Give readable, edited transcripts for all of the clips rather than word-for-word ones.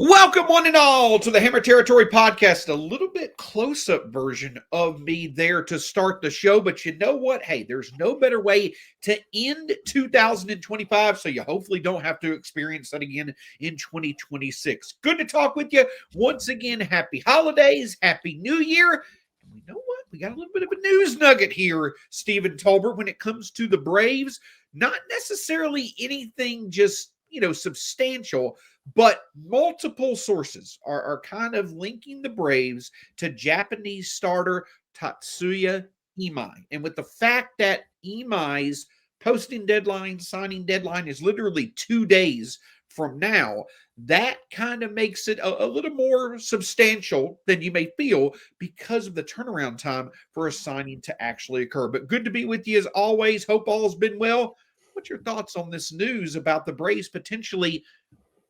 Welcome, one and all, to the Hammer Territory podcast. A little bit close-up version of me there to start the show, but you know what? Hey, there's no better way to end 2025, so you hopefully don't have to experience that again in 2026. Good to talk with you once again. Happy holidays, happy New Year. And we know what? We got a little bit of a news nugget here, Stephen Tolbert, when it comes to the Braves. Not necessarily anything just, substantial, but multiple sources are kind of linking the Braves to Japanese starter Tatsuya Imai. And with the fact that Imai's posting deadline, signing deadline is literally 2 days from now, that kind of makes it a little more substantial than you may feel because of the turnaround time for a signing to actually occur. But good to be with you as always. Hope all's been well. What's your thoughts on this news about the Braves potentially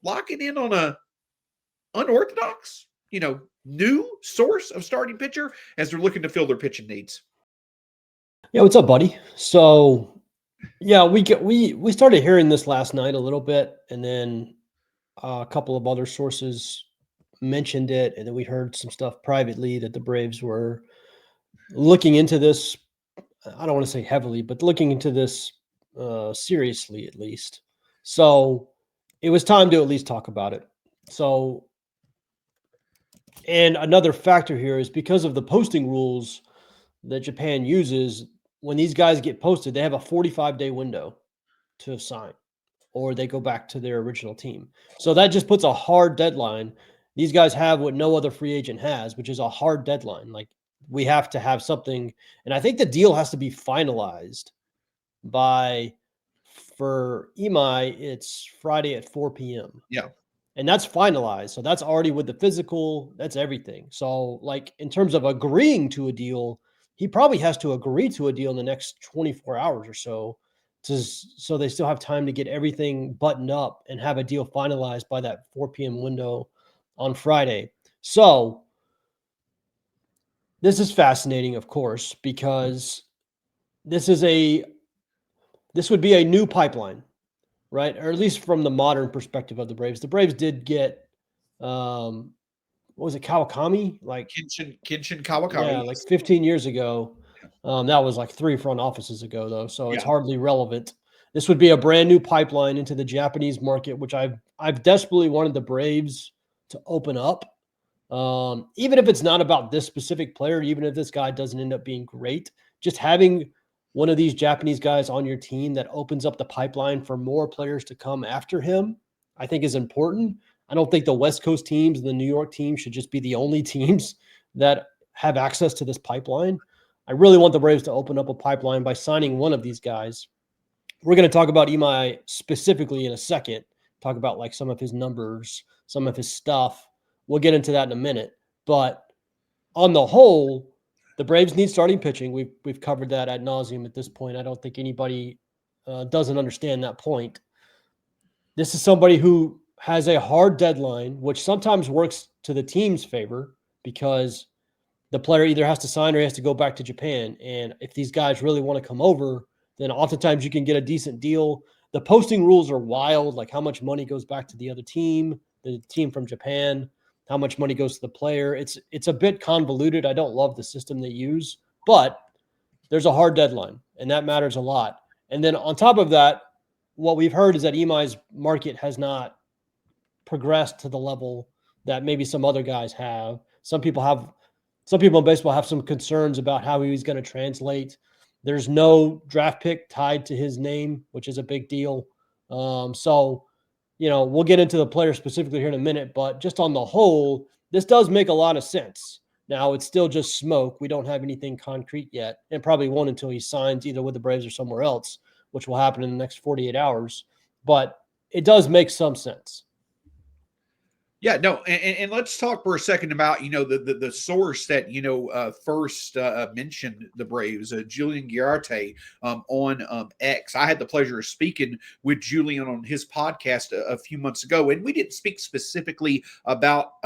locking in on a unorthodox, new source of starting pitcher as they're looking to fill their pitching needs? Yeah, what's up, buddy? So, yeah, we started hearing this last night a little bit, and then a couple of other sources mentioned it, and then we heard some stuff privately that the Braves were looking into this. I don't want to say heavily, but looking into this seriously at least. So, it was time to at least talk about it. So, and another factor here is because of the posting rules that Japan uses, when these guys get posted, they have a 45-day window to sign, or they go back to their original team. So that just puts a hard deadline. These guys have what no other free agent has, which is a hard deadline. Like, we have to have something, and I think the deal has to be finalized by, for Imai, it's Friday at 4 p.m. Yeah. And that's finalized. So that's already with the physical, that's everything. So, like, in terms of agreeing to a deal, he probably has to agree to a deal in the next 24 hours or so, so they still have time to get everything buttoned up and have a deal finalized by that 4 p.m. window on Friday. So this is fascinating, of course, because this would be a new pipeline, right? Or at least from the modern perspective of the Braves. The Braves did get what was it, Kawakami? Like Kenshin Kawakami. Yeah, like 15 years ago. That was like 3 front offices ago, though, so it's Yeah. hardly relevant. This would be a brand new pipeline into the Japanese market, which I've desperately wanted the Braves to open up. Even if it's not about this specific player, even if this guy doesn't end up being great, just having one of these Japanese guys on your team that opens up the pipeline for more players to come after him, I think is important. I don't think the West Coast teams and the New York team should just be the only teams that have access to this pipeline. I really want the Braves to open up a pipeline by signing one of these guys. We're going to talk about Imai specifically in a second, talk about like some of his numbers, some of his stuff. We'll get into that in a minute. But on the whole, the Braves need starting pitching. We've covered that ad nauseum at this point. I don't think anybody doesn't understand that point. This is somebody who has a hard deadline, which sometimes works to the team's favor because the player either has to sign or he has to go back to Japan. And if these guys really want to come over, then oftentimes you can get a decent deal. The posting rules are wild, like how much money goes back to the other team, the team from Japan, how much money goes to the player. It's a bit convoluted. I don't love the system they use, but there's a hard deadline, and that matters a lot. And then on top of that, what we've heard is that Imai's market has not progressed to the level that maybe some other guys have. Some people in baseball have some concerns about how he's going to translate. There's no draft pick tied to his name, which is a big deal. So, we'll get into the player specifically here in a minute, but just on the whole, this does make a lot of sense. Now, it's still just smoke. We don't have anything concrete yet, and probably won't until he signs either with the Braves or somewhere else, which will happen in the next 48 hours. But it does make some sense. Yeah, no, and let's talk for a second about the source that first mentioned the Braves, Julian Giarte on X. I had the pleasure of speaking with Julian on his podcast a few months ago, and we didn't speak specifically about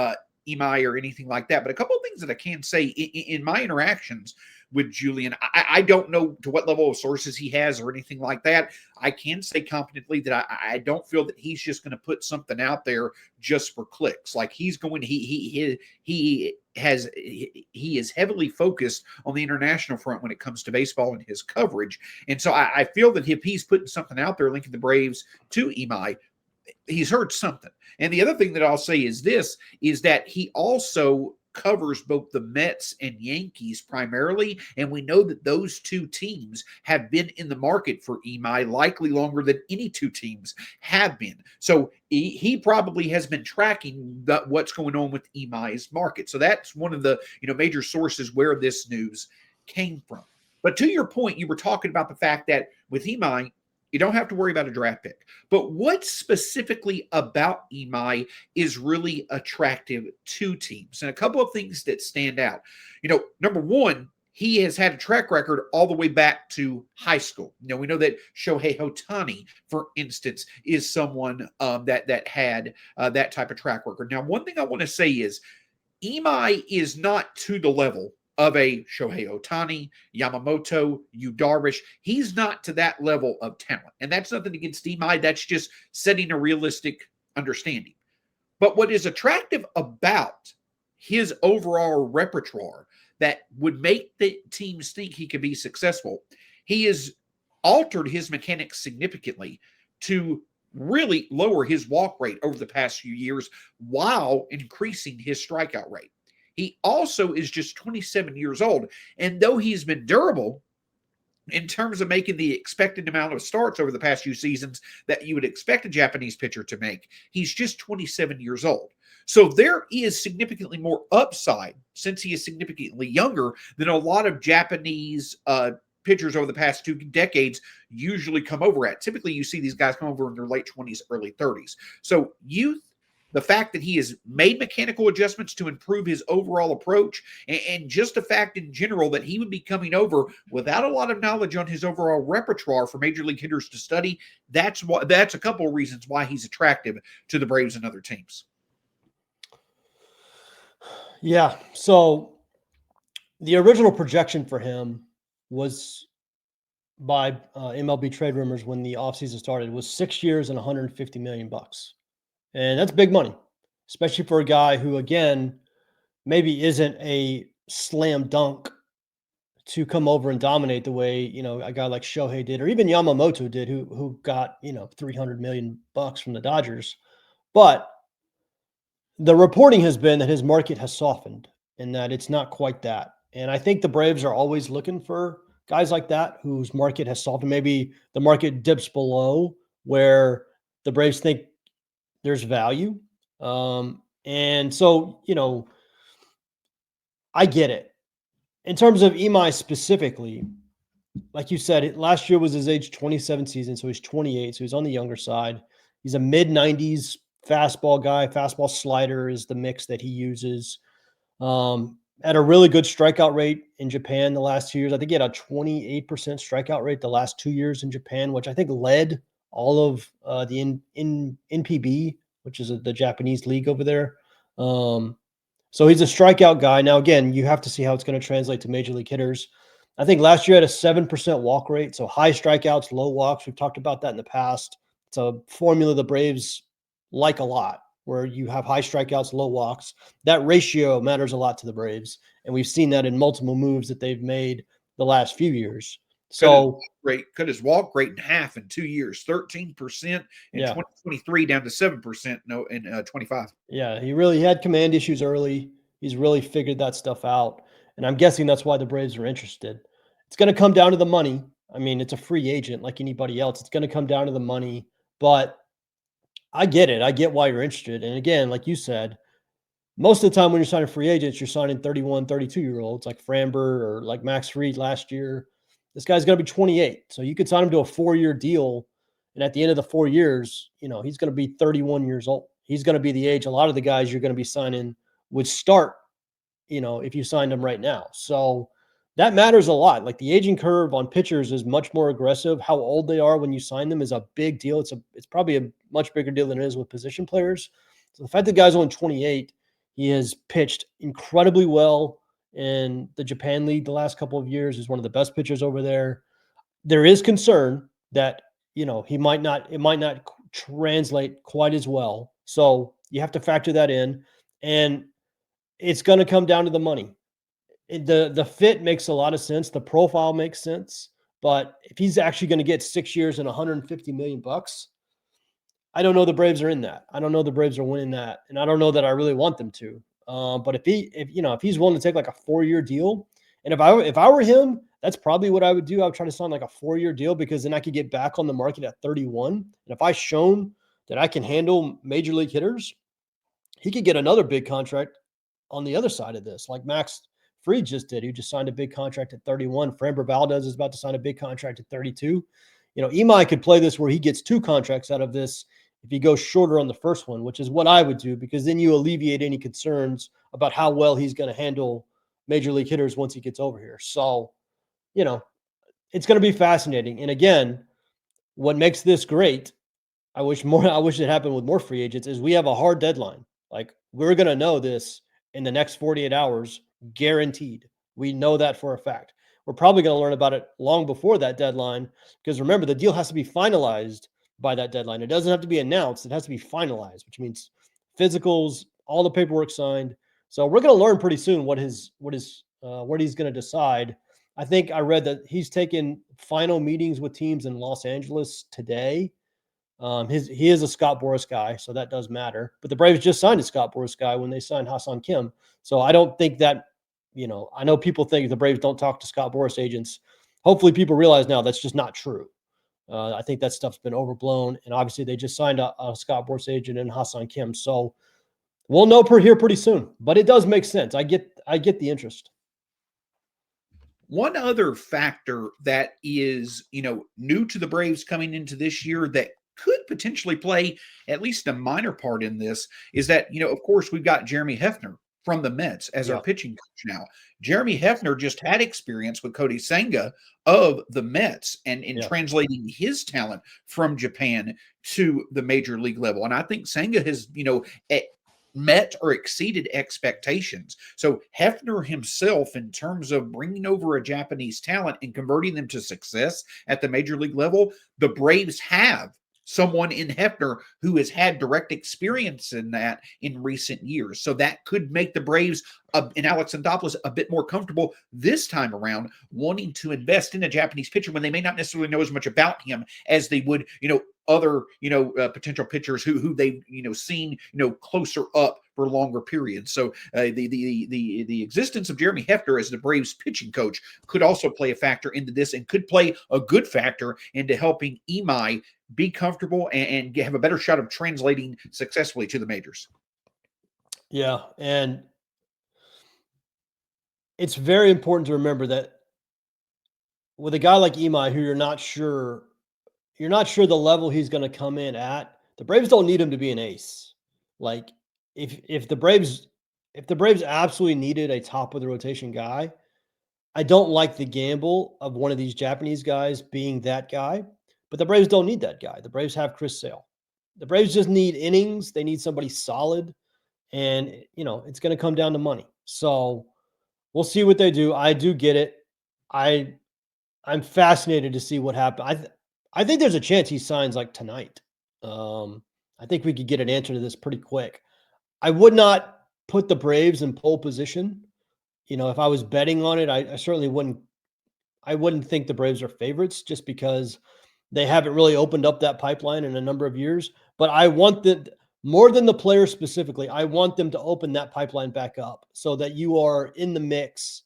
Imai or anything like that, but a couple of things that I can say in my interactions with Julian. I don't know to what level of sources he has or anything like that. I can say confidently that I don't feel that he's just going to put something out there just for clicks. Like he's going, he is heavily focused on the international front when it comes to baseball and his coverage. And so I feel that if he's putting something out there linking the Braves to Imai, he's heard something. And the other thing that I'll say is this, is that he also covers both the Mets and Yankees primarily, and we know that those two teams have been in the market for Imai likely longer than any two teams have been. So he probably has been tracking what's going on with Imai's market. So that's one of the major sources where this news came from. But to your point, you were talking about the fact that with Imai, you don't have to worry about a draft pick. But what specifically about Imai is really attractive to teams? And a couple of things that stand out. Number one, he has had a track record all the way back to high school. We know that Shohei Ohtani, for instance, is someone that had that type of track record. Now, one thing I want to say is Imai is not to the level of a Shohei Ohtani, Yamamoto, Yu Darvish. He's not to that level of talent. And that's nothing against Imai. That's just setting a realistic understanding. But what is attractive about his overall repertoire that would make the teams think he could be successful, he has altered his mechanics significantly to really lower his walk rate over the past few years while increasing his strikeout rate. He also is just 27 years old. And though he's been durable in terms of making the expected amount of starts over the past few seasons that you would expect a Japanese pitcher to make, he's just 27 years old. So there is significantly more upside since he is significantly younger than a lot of Japanese pitchers over the past 2 decades usually come over at. Typically, you see these guys come over in their late 20s, early 30s. So youth, the fact that he has made mechanical adjustments to improve his overall approach, and just the fact in general that he would be coming over without a lot of knowledge on his overall repertoire for major league hitters to study, that's a couple of reasons why he's attractive to the Braves and other teams. Yeah. So the original projection for him was by MLB Trade Rumors when the offseason started was 6 years and $150 million. And that's big money, especially for a guy who, again, maybe isn't a slam dunk to come over and dominate the way, a guy like Shohei did, or even Yamamoto did, who got, $300 million from the Dodgers. But the reporting has been that his market has softened and that it's not quite that. And I think the Braves are always looking for guys like that whose market has softened. Maybe the market dips below where the Braves think there's value. And so, I get it. In terms of Imai specifically, like you said, last year was his age 27 season, so he's 28, so he's on the younger side. He's a mid-90s fastball guy. Fastball slider is the mix that he uses. At a really good strikeout rate in Japan the last 2 years. I think he had a 28% strikeout rate the last 2 years in Japan, which I think led all of the NPB, which is the Japanese league over there. So he's a strikeout guy. Now, again, you have to see how it's going to translate to major league hitters. I think last year had a 7% walk rate. So high strikeouts, low walks. We've talked about that in the past. It's a formula the Braves like a lot, where you have high strikeouts, low walks. That ratio matters a lot to the Braves. And we've seen that in multiple moves that they've made the last few years. So cut his walk rate in half in 2 years, 13% in 2023 down to 7% in 25. Yeah, he had command issues early. He's really figured that stuff out. And I'm guessing that's why the Braves are interested. It's going to come down to the money. I mean, it's a free agent like anybody else. It's going to come down to the money. But I get it. I get why you're interested. And again, like you said, most of the time when you're signing free agents, you're signing 31, 32-year-olds like Framber or like Max Fried last year. This guy's going to be 28. So you could sign him to a 4-year deal. And at the end of the 4 years, he's going to be 31 years old. He's going to be the age a lot of the guys you're going to be signing would start, if you signed them right now. So that matters a lot. Like the aging curve on pitchers is much more aggressive. How old they are when you sign them is a big deal. It's probably a much bigger deal than it is with position players. So the fact that the guy's only 28, he has pitched incredibly well in the Japan League the last couple of years. He's one of the best pitchers over there. There is concern that, it might not translate quite as well. So you have to factor that in. And it's going to come down to the money. The fit makes a lot of sense. The profile makes sense. But if he's actually going to get 6 years and $150 million, I don't know the Braves are in that. I don't know the Braves are winning that, and I don't know that I really want them to. But if he's willing to take like a 4-year deal, and if I were him, that's probably what I would do. I would try to sign like a 4-year deal, because then I could get back on the market at 31. And if I've shown that I can handle major league hitters, he could get another big contract on the other side of this, like Max Fried just did. He just signed a big contract at 31. Framber Valdez is about to sign a big contract at 32. Imai could play this where he gets 2 contracts out of this if he goes shorter on the first one, which is what I would do, because then you alleviate any concerns about how well he's going to handle major league hitters once he gets over here. So, it's going to be fascinating. And again, what makes this great, I wish it happened with more free agents, is we have a hard deadline. Like, we're going to know this in the next 48 hours, guaranteed. We know that for a fact. We're probably going to learn about it long before that deadline, because remember, the deal has to be finalized by that deadline. It doesn't have to be announced. It has to be finalized, which means physicals, all the paperwork signed. So we're going to learn pretty soon what he's going to decide. I think I read that he's taken final meetings with teams in Los Angeles today. He is a Scott Boras guy, so that does matter. But the Braves just signed a Scott Boras guy when they signed Ha-Seong Kim. So I don't think that, I know people think the Braves don't talk to Scott Boras agents. Hopefully people realize now that's just not true. I think that stuff's been overblown. And obviously they just signed a Scott Boras agent in Ha-Seong Kim. So we'll know here pretty soon. But it does make sense. I get the interest. One other factor that is, new to the Braves coming into this year that could potentially play at least a minor part in this is that, of course, we've got Jeremy Hefner from the Mets as our pitching coach now. Jeremy Hefner just had experience with Cody Senga of the Mets and in translating his talent from Japan to the major league level. And I think Senga has, met or exceeded expectations. So Hefner himself, in terms of bringing over a Japanese talent and converting them to success at the major league level, the Braves have someone in Hefner who has had direct experience in that in recent years. So that could make the Braves and Alex Anthopoulos a bit more comfortable this time around, wanting to invest in a Japanese pitcher when they may not necessarily know as much about him as they would, other, potential pitchers who they've, seen, closer up for longer periods. So the existence of Jeremy Hefner as the Braves pitching coach could also play a factor into this, and could play a good factor into helping Imai be comfortable and have a better shot of translating successfully to the majors. Yeah. And it's very important to remember that with a guy like Imai, who you're not sure the level he's going to come in at, the Braves don't need him to be an ace. Like, if the Braves absolutely needed a top of the rotation guy, I don't like the gamble of one of these Japanese guys being that guy, but the Braves don't need that guy. The Braves have Chris Sale. The Braves just need innings. They need somebody solid, and it's going to come down to money. So we'll see what they do. I do get it. I'm fascinated to see what happens. I think there's a chance he signs like tonight. I think we could get an answer to this pretty quick. I would not put the Braves in pole position. If I was betting on it, I certainly wouldn't. I wouldn't think the Braves are favorites, just because they haven't really opened up that pipeline in a number of years. But I want that more than the players specifically. I want them to open that pipeline back up so that you are in the mix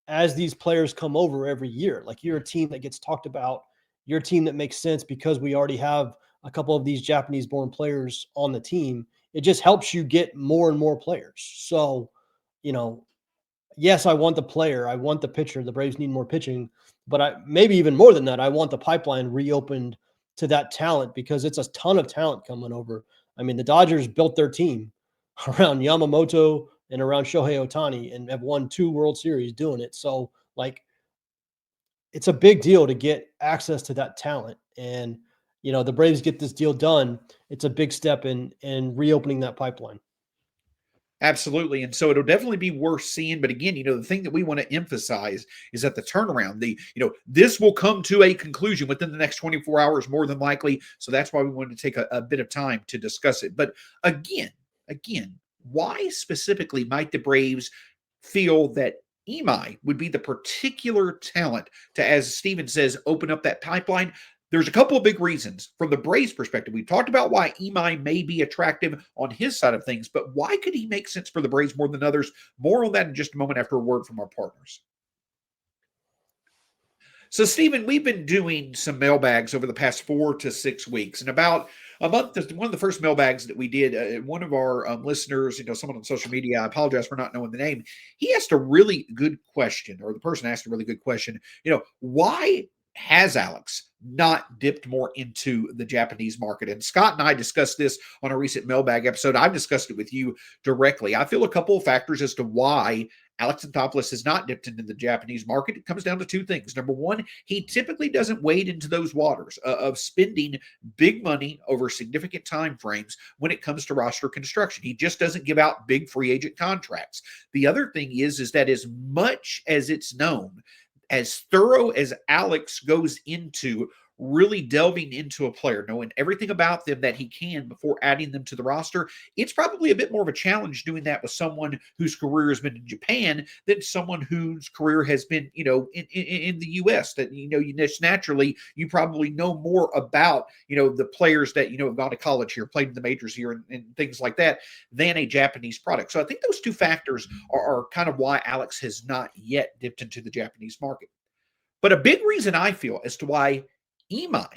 as these players come over every year. Like, you're a team that gets talked about. You're a team that makes sense because we already have a couple of these Japanese-born players on the team. It just helps you get more and more players. So, yes, I want the player. I want the pitcher. The Braves need more pitching. But maybe even more than that, I want the pipeline reopened to that talent, because it's a ton of talent coming over. I mean, the Dodgers built their team around Yamamoto and around Shohei Ohtani and have won 2 World Series doing it. So, it's a big deal to get access to that talent. And, the Braves get this deal done. It's a big step in reopening that pipeline. Absolutely. And so it'll definitely be worth seeing. But again, the thing that we want to emphasize is that the turnaround, this will come to a conclusion within the next 24 hours, more than likely. So that's why we wanted to take a bit of time to discuss it. But again, why specifically might the Braves feel that Imai would be the particular talent to, as Steven says, open up that pipeline? There's a couple of big reasons from the Braves' perspective. We've talked about why Imai may be attractive on his side of things, but why could he make sense for the Braves more than others? More on that in just a moment after a word from our partners. So, Stephen, we've been doing some mailbags over the past 4 to 6 weeks, and about a month. One of the first mailbags that we did, one of our listeners, someone on social media, I apologize for not knowing the name, he asked a really good question, or the person asked a really good question. Why has Alex not dipped more into the Japanese market? And Scott and I discussed this on a recent mailbag episode. I've discussed it with you directly. I feel a couple of factors as to why Alex Anthopoulos has not dipped into the Japanese market. It comes down to two things. Number one, he typically doesn't wade into those waters of spending big money over significant time frames when it comes to roster construction. He just doesn't give out big free agent contracts. The other thing is that as much as it's known, as thorough as Alex goes into really delving into a player, knowing everything about them that he can before adding them to the roster, it's probably a bit more of a challenge doing that with someone whose career has been in Japan than someone whose career has been, in the U.S. That, you just naturally, you probably know more about, the players that, have gone to college here, played in the majors here and things like that than a Japanese product. So I think those two factors are kind of why Alex has not yet dipped into the Japanese market. But a big reason I feel as to why Imai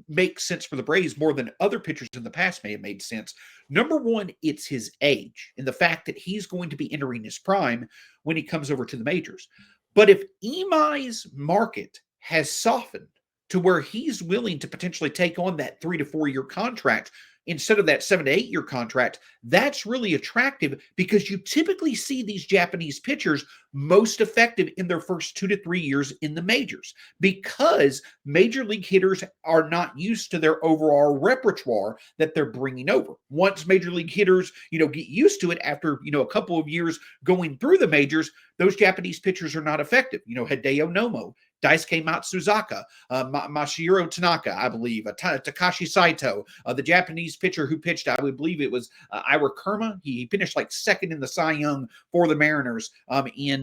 makes sense for the Braves more than other pitchers in the past may have made sense. Number one, it's his age and the fact that he's going to be entering his prime when he comes over to the majors. But if Imai's market has softened to where he's willing to potentially take on that 3 to 4 year contract instead of that 7 to 8 year contract, that's really attractive because you typically see these Japanese pitchers most effective in their first 2 to 3 years in the majors because major league hitters are not used to their overall repertoire that they're bringing over. Once major league hitters, get used to it after, a couple of years going through the majors, those Japanese pitchers are not effective. Hideo Nomo, Daisuke Matsuzaka, Masahiro Tanaka, I believe, Takashi Saito, the Japanese pitcher who pitched, I would believe it was Ira Kerma. He finished like second in the Cy Young for the Mariners in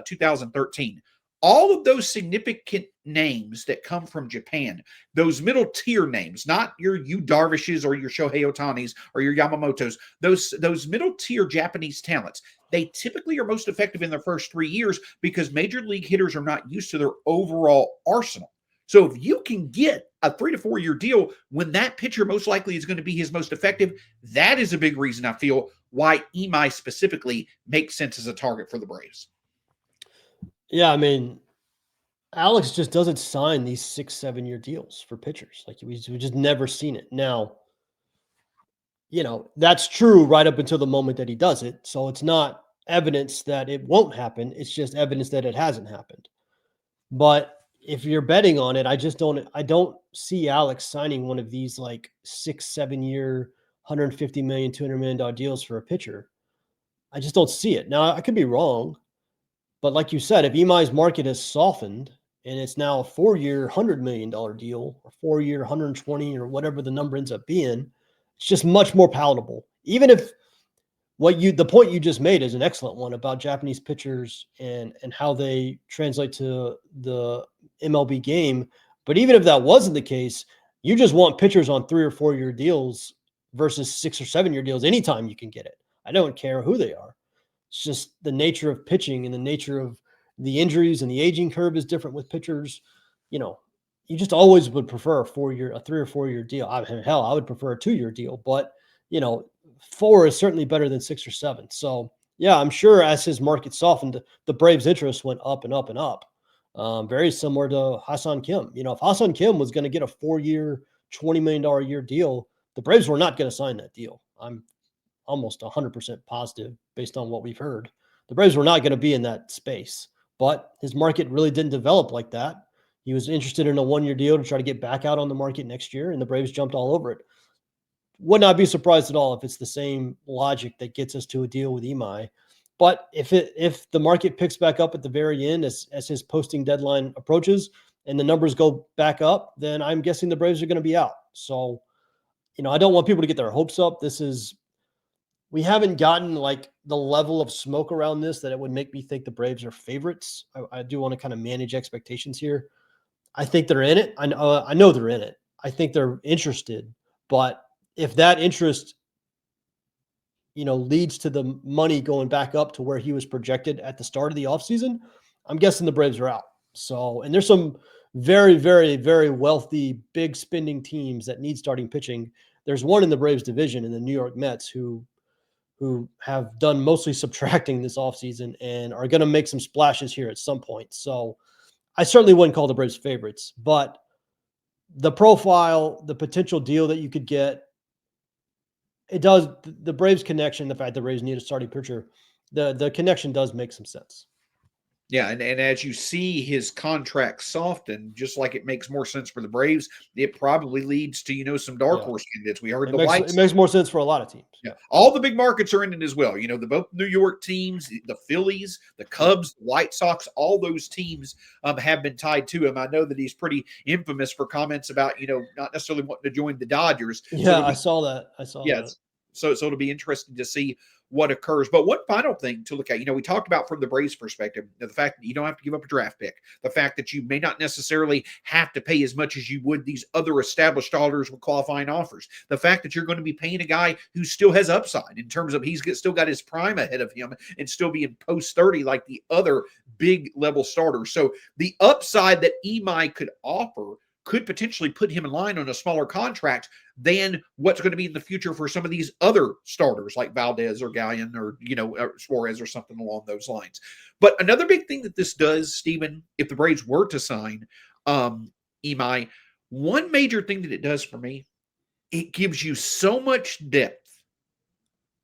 2013. All of those significant names that come from Japan, those middle tier names, not your Yu Darvishes or your Shohei Otanis or your Yamamotos, those middle tier Japanese talents, they typically are most effective in their first 3 years because major league hitters are not used to their overall arsenal. So if you can get a 3 to 4 year deal when that pitcher most likely is going to be his most effective, that is a big reason I feel why Imai specifically makes sense as a target for the Braves. Yeah, I mean, Alex just doesn't sign these 6-7 year deals for pitchers. Like we just never seen it. Now, that's true right up until the moment that he does it. So it's not evidence that it won't happen. It's just evidence that it hasn't happened. But if you're betting on it, I don't see Alex signing one of these like 6-7 year, $150 million, $200 million deals for a pitcher. I just don't see it. Now I could be wrong, but like you said, if Imai's market has softened and it's now a 4-year, $100 million deal or 4-year, 120 or whatever the number ends up being, it's just much more palatable. Even if the point you just made is an excellent one about Japanese pitchers and how they translate to the MLB game. But even if that wasn't the case, you just want pitchers on 3 or 4 year deals versus 6 or 7 year deals anytime you can get it. I don't care who they are. It's just the nature of pitching and the nature of the injuries and the aging curve is different with pitchers. You just always would prefer a 3 or 4 year deal. I would prefer a 2-year deal, but 4 is certainly better than 6 or 7. So yeah, I'm sure as his market softened, the Braves' interest went up and up and up. Very similar to Ha-Seong Kim. If Ha-Seong Kim was going to get a 4-year, $20 million a year deal, the Braves were not going to sign that deal. I'm almost 100% positive based on what we've heard. The Braves were not going to be in that space, but his market really didn't develop like that. He was interested in a 1-year deal to try to get back out on the market next year, and the Braves jumped all over it. would not be surprised at all if it's the same logic that gets us to a deal with Imai. But if the market picks back up at the very end as his posting deadline approaches and the numbers go back up, then I'm guessing the Braves are going to be out. So, I don't want people to get their hopes up. We haven't gotten like the level of smoke around this that it would make me think the Braves are favorites. I do want to kind of manage expectations here. I think they're in it. I know they're in it. I think they're interested, but if that interest, leads to the money going back up to where he was projected at the start of the offseason, I'm guessing the Braves are out. So, and there's some very, very, very wealthy, big spending teams that need starting pitching. There's one in the Braves division in the New York Mets who have done mostly subtracting this offseason and are going to make some splashes here at some point. So I certainly wouldn't call the Braves favorites, but the profile, the potential deal that you could get, it does. The Braves connection, the fact the Braves need a starting pitcher, the connection does make some sense. Yeah, and as you see his contract soften, just like it makes more sense for the Braves, it probably leads to, some dark horse candidates. We heard it makes more sense for a lot of teams. Yeah. All the big markets are in it as well. Both New York teams, the Phillies, the Cubs, the White Sox, all those teams have been tied to him. I know that he's pretty infamous for comments about, not necessarily wanting to join the Dodgers. Yeah, I saw that. That. So it'll be interesting to see what occurs. But one final thing to look at, we talked about from the Braves perspective, the fact that you don't have to give up a draft pick, the fact that you may not necessarily have to pay as much as you would these other established starters with qualifying offers, the fact that you're going to be paying a guy who still has upside in terms of he's still got his prime ahead of him and still being post 30 like the other big level starters. So the upside that Imai could offer could potentially put him in line on a smaller contract than what's going to be in the future for some of these other starters like Valdez or Gallion or, or Suarez or something along those lines. But another big thing that this does, Stephen, if the Braves were to sign Imai, one major thing that it does for me, it gives you so much depth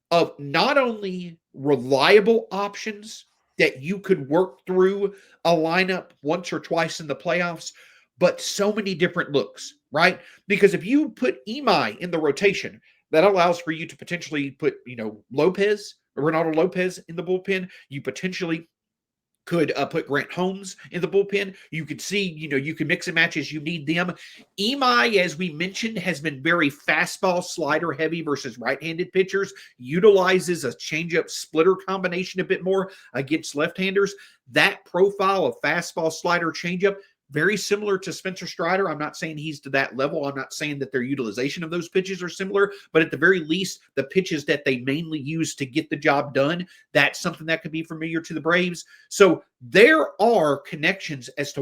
of not only reliable options that you could work through a lineup once or twice in the playoffs, but so many different looks, right? Because if you put Imai in the rotation, that allows for you to potentially put, Ronaldo Lopez in the bullpen. You potentially could put Grant Holmes in the bullpen. You could see, you can mix and match as you need them. Imai, as we mentioned, has been very fastball slider heavy versus right-handed pitchers, utilizes a changeup splitter combination a bit more against left-handers. That profile of fastball slider changeup, very similar to Spencer Strider. I'm not saying he's to that level. I'm not saying that their utilization of those pitches are similar, but at the very least, the pitches that they mainly use to get the job done, that's something that could be familiar to the Braves. So there are connections as to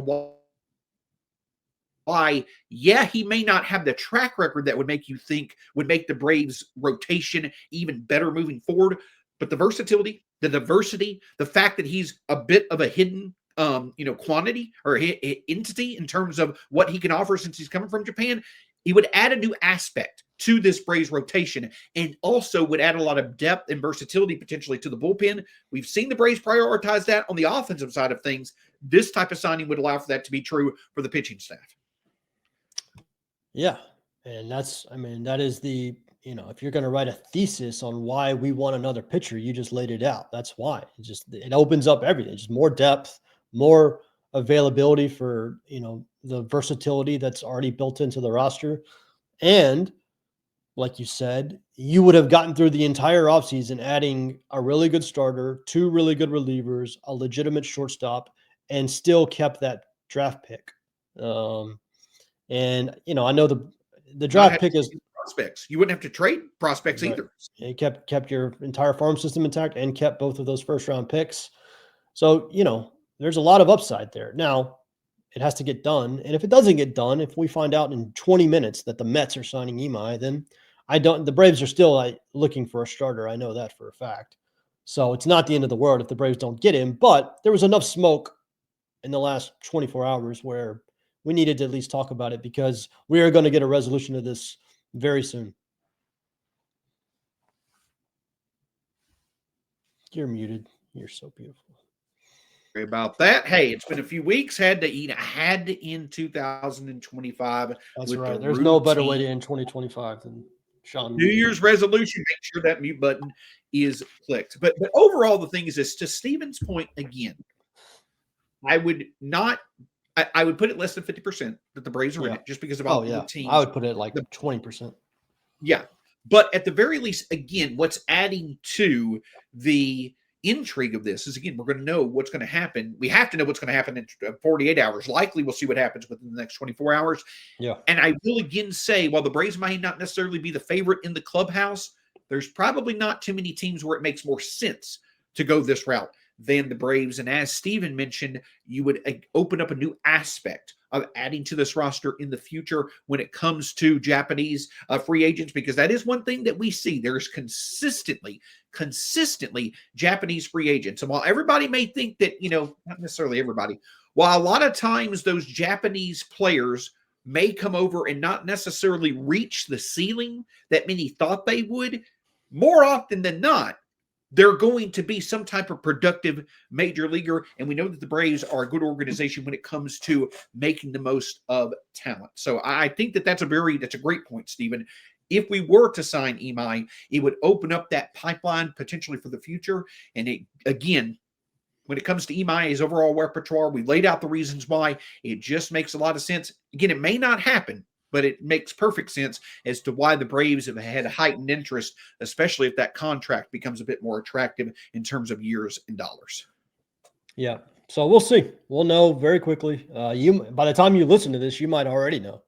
why, he may not have the track record that would make you think would make the Braves rotation even better moving forward, but the versatility, the diversity, the fact that he's a bit of a hidden quantity or entity in terms of what he can offer since he's coming from Japan, he would add a new aspect to this Braves rotation and also would add a lot of depth and versatility potentially to the bullpen. We've seen the Braves prioritize that on the offensive side of things. This type of signing would allow for that to be true for the pitching staff. Yeah. And that is the, if you're going to write a thesis on why we want another pitcher, you just laid it out. That's why. It opens up everything. Just more depth, more availability for, the versatility that's already built into the roster. And like you said, you would have gotten through the entire offseason adding a really good starter, 2 really good relievers, a legitimate shortstop, and still kept that draft pick. And, I know the draft pick is prospects. You wouldn't have to trade prospects either. You kept your entire farm system intact and kept both of those first round picks. So, there's a lot of upside there. Now, it has to get done. And if it doesn't get done, if we find out in 20 minutes that the Mets are signing Imai, then the Braves are still looking for a starter. I know that for a fact. So it's not the end of the world if the Braves don't get him, but there was enough smoke in the last 24 hours where we needed to at least talk about it because we are going to get a resolution of this very soon. You're muted. You're so beautiful. About that. Hey, it's been a few weeks. Had to end 2025. That's right. There's no better way to end 2025 than Sean. New Year's resolution, make sure that mute button is clicked. But overall, the thing is this, to Steven's point again, I would not I would put it less than 50% that the Braves are in it just because of all the teams. I would put it like 20%. Yeah. But at the very least, again, what's adding to the intrigue of this is, again, we're going to know what's going to happen. We have to know what's going to happen in 48 hours. Likely we'll see what happens within the next 24 hours. Yeah. And I will again say, while the Braves might not necessarily be the favorite in the clubhouse, there's probably not too many teams where it makes more sense to go this route than the Braves. And as Steven mentioned, you would open up a new aspect of adding to this roster in the future when it comes to Japanese free agents, because that is one thing that we see. There's consistently Japanese free agents. And while everybody may think that, not necessarily everybody, while a lot of times those Japanese players may come over and not necessarily reach the ceiling that many thought they would, more often than not, they're going to be some type of productive major leaguer. And we know that the Braves are a good organization when it comes to making the most of talent. So I think that's a great point, Stephen. If we were to sign Imai, it would open up that pipeline potentially for the future. And again, when it comes to Imai, his overall repertoire, we laid out the reasons why. It just makes a lot of sense. Again, it may not happen, but it makes perfect sense as to why the Braves have had a heightened interest, especially if that contract becomes a bit more attractive in terms of years and dollars. Yeah. So we'll see. We'll know very quickly. By the time you listen to this, you might already know,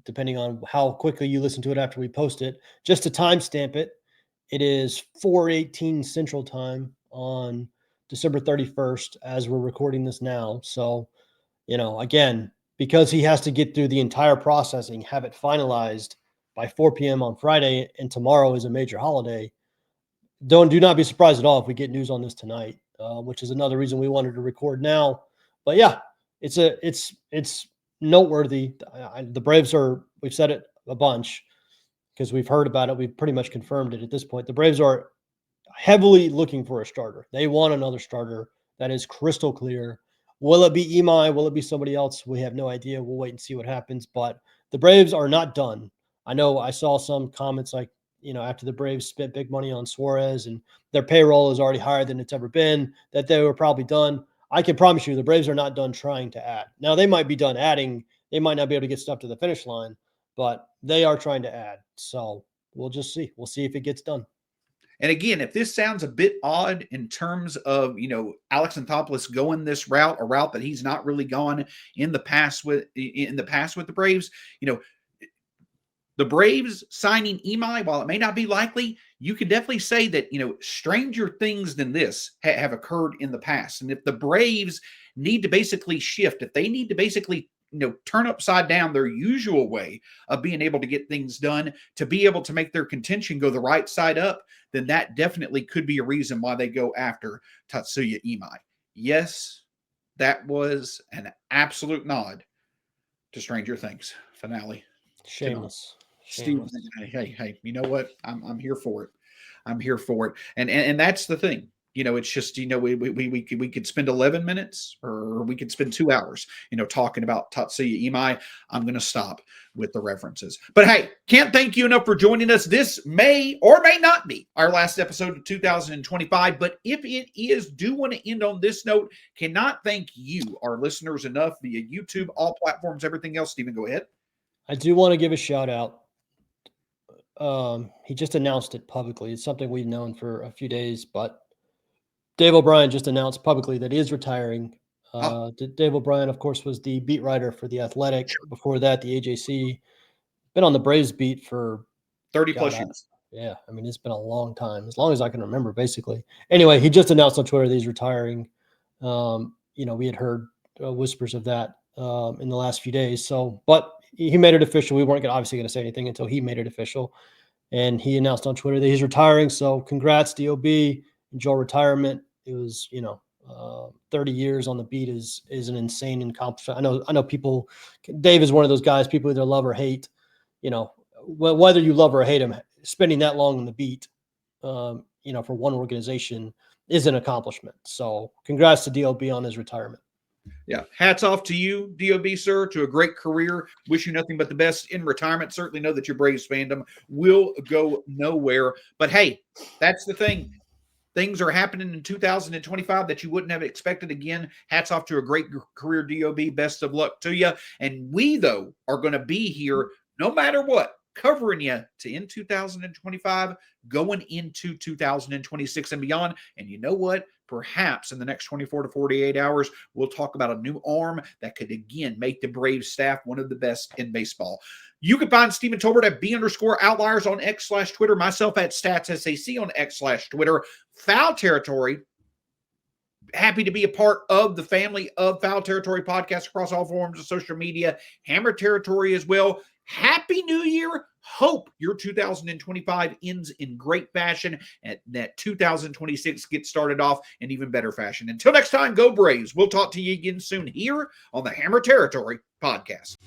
depending on how quickly you listen to it after we post it. Just to timestamp it, it is 4:18 Central Time on December 31st as we're recording this now. So, again, because he has to get through the entire processing, have it finalized by 4 p.m. on Friday, and tomorrow is a major holiday. Do not be surprised at all if we get news on this tonight, which is another reason we wanted to record now. But yeah, it's noteworthy. The Braves we've said it a bunch because we've heard about it. We've pretty much confirmed it at this point. The Braves are heavily looking for a starter. They want another starter. That is crystal clear. Will it be Imai? Will it be somebody else? We have no idea. We'll wait and see what happens. But the Braves are not done. I know I saw some comments like, after the Braves spent big money on Suarez and their payroll is already higher than it's ever been, that they were probably done. I can promise you the Braves are not done trying to add. Now, they might be done adding. They might not be able to get stuff to the finish line, but they are trying to add. So we'll just see. We'll see if it gets done. And again, if this sounds a bit odd in terms of, Alex Anthopoulos going this route, a route that he's not really gone in the past with the Braves, the Braves signing Imai, while it may not be likely, you could definitely say that, stranger things than this have occurred in the past. And if the Braves need to basically shift, if they need to basically turn upside down their usual way of being able to get things done to be able to make their contention go the right side up, then that definitely could be a reason why they go after Tatsuya Imai. Yes, that was an absolute nod to Stranger Things finale. Shameless. Steve, hey, you know what? I'm here for it. I'm here for it. And that's the thing. It's just, we could spend 11 minutes or we could spend 2 hours, talking about Tatsuya Imai. I'm going to stop with the references. But hey, can't thank you enough for joining us. This may or may not be our last episode of 2025. But if it is, do want to end on this note. Cannot thank you, our listeners, enough via YouTube, all platforms, everything else. Stephen, go ahead. I do want to give a shout out. He just announced it publicly. It's something we've known for a few days, but Dave O'Brien just announced publicly that he is retiring. Dave O'Brien, of course, was the beat writer for The Athletic. Before that, the AJC. Been on the Braves beat for 30 plus years. Yeah, I mean, it's been a long time, as long as I can remember, basically. Anyway, he just announced on Twitter that he's retiring. We had heard whispers of that in the last few days. But he made it official. We weren't obviously going to say anything until he made it official. And he announced on Twitter that he's retiring. So congrats, DOB. Enjoy retirement. It was, 30 years on the beat is an insane accomplishment. I know people, Dave is one of those guys, people either love or hate, whether you love or hate him, spending that long on the beat, for one organization is an accomplishment. So congrats to DOB on his retirement. Yeah. Hats off to you, DOB, sir, to a great career. Wish you nothing but the best in retirement. Certainly know that your Braves fandom will go nowhere. But hey, that's the thing. Things are happening in 2025 that you wouldn't have expected. Again, hats off to a great career, DOB. Best of luck to you. And we, though, are going to be here no matter what, covering you to end 2025, going into 2026 and beyond. And you know what? Perhaps in the next 24 to 48 hours, we'll talk about a new arm that could, again, make the Braves staff one of the best in baseball. You can find Stephen Tolbert at B_outliers on X/Twitter, myself at StatsSAC on X/Twitter. Foul Territory, happy to be a part of the family of Foul Territory podcasts across all forms of social media. Hammer Territory as well. Happy New Year. Hope your 2025 ends in great fashion and that 2026 gets started off in even better fashion. Until next time, go Braves. We'll talk to you again soon here on the Hammer Territory podcast.